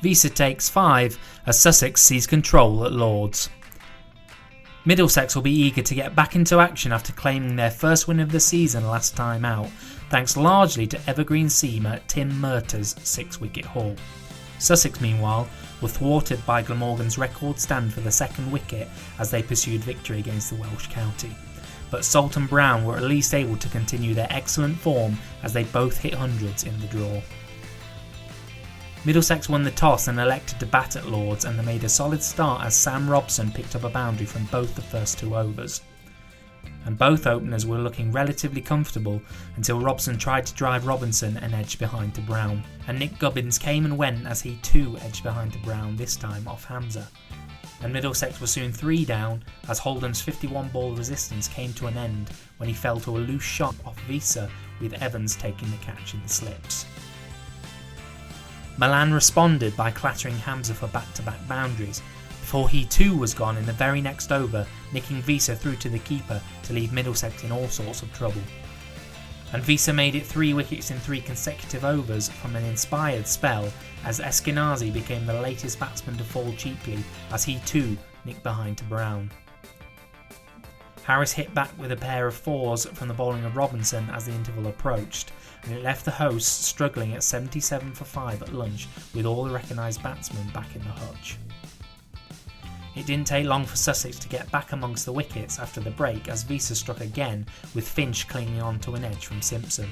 Visa takes 5 as Sussex seize control at Lord's. Middlesex will be eager to get back into action after claiming their first win of the season last time out, thanks largely to evergreen seamer Tim Murtaugh's 6-wicket haul. Sussex, meanwhile, were thwarted by Glamorgan's record stand for the second wicket as they pursued victory against the Welsh county. But Salt and Brown were at least able to continue their excellent form as they both hit hundreds in the draw. Middlesex won the toss and elected to bat at Lord's, and they made a solid start as Sam Robson picked up a boundary from both the first 2 overs. And both openers were looking relatively comfortable until Robson tried to drive Robinson and edge behind to Brown. And Nick Gubbins came and went as he too edged behind to Brown, this time off Hamza. And Middlesex was soon 3 down as Holden's 51-ball resistance came to an end when he fell to a loose shot off Visa, with Evans taking the catch in the slips. Malan responded by clattering Hamza for back-to-back boundaries, before he too was gone in the very next over, nicking Visa through to the keeper to leave Middlesex in all sorts of trouble. And Visa made it 3 wickets in 3 consecutive overs from an inspired spell as Eskenazi became the latest batsman to fall cheaply as he too nicked behind to Brown. Harris hit back with a pair of 4s from the bowling of Robinson as the interval approached, and it left the hosts struggling at 77 for 5 at lunch with all the recognised batsmen back in the hutch. It didn't take long for Sussex to get back amongst the wickets after the break as Visa struck again, with Finch clinging on to an edge from Simpson.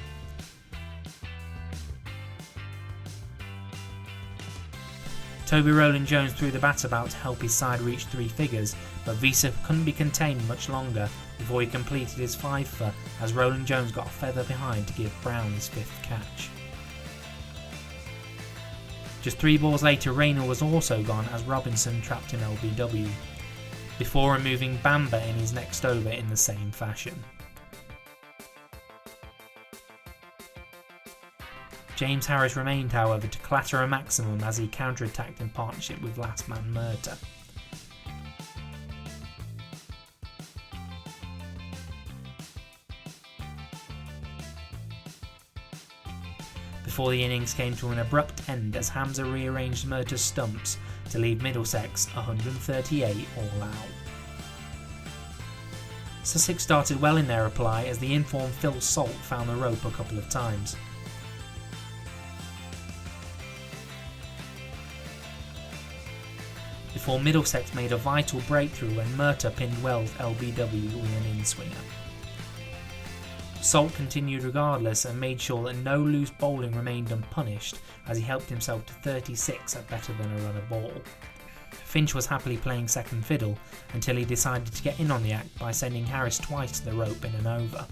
Toby Rowland-Jones threw the bat about to help his side reach 3 figures, but Visa couldn't be contained much longer before he completed his 5-for as Rowland-Jones got a feather behind to give Brown his 5th catch. Just 3 balls later, Rayner was also gone as Robinson trapped him LBW, before removing Bamber in his next over in the same fashion. James Harris remained, however, to clatter a maximum as he counter-attacked in partnership with last man Murtagh. Before the innings came to an abrupt end as Hamza rearranged Murtagh's stumps to leave Middlesex 138 all out. Sussex started well in their reply as the informed Phil Salt found the rope a couple of times. Before Middlesex made a vital breakthrough when Murtagh pinned Wells LBW with an in-swinger. Salt continued regardless and made sure that no loose bowling remained unpunished as he helped himself to 36 at better than a run a ball. Finch was happily playing second fiddle until he decided to get in on the act by sending Harris twice to the rope in an over.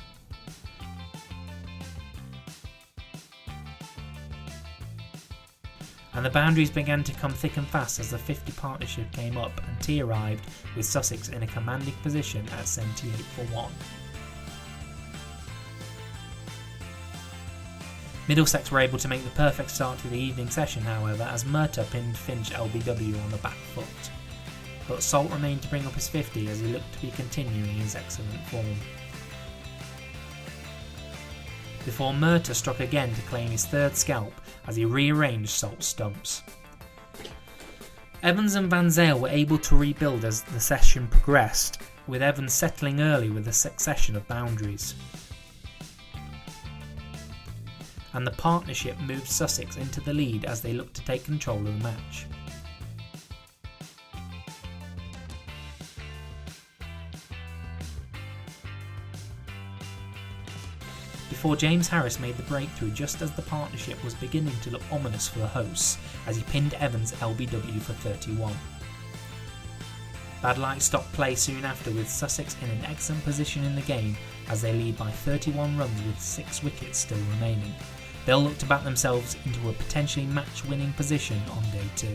And the boundaries began to come thick and fast as the 50 partnership came up and tea arrived with Sussex in a commanding position at 78 for 1. Middlesex were able to make the perfect start to the evening session, however, as Murtagh pinned Finch LBW on the back foot. But Salt remained to bring up his 50 as he looked to be continuing his excellent form. Before Murtagh struck again to claim his 3rd scalp as he rearranged Salt's stumps. Evans and Van Zale were able to rebuild as the session progressed, with Evans settling early with a succession of boundaries. And the partnership moved Sussex into the lead as they looked to take control of the match. Before James Harris made the breakthrough just as the partnership was beginning to look ominous for the hosts as he pinned Evans LBW for 31. Bad light stopped play soon after with Sussex in an excellent position in the game as they lead by 31 runs with 6 wickets still remaining. They'll look to back themselves into a potentially match-winning position on day 2.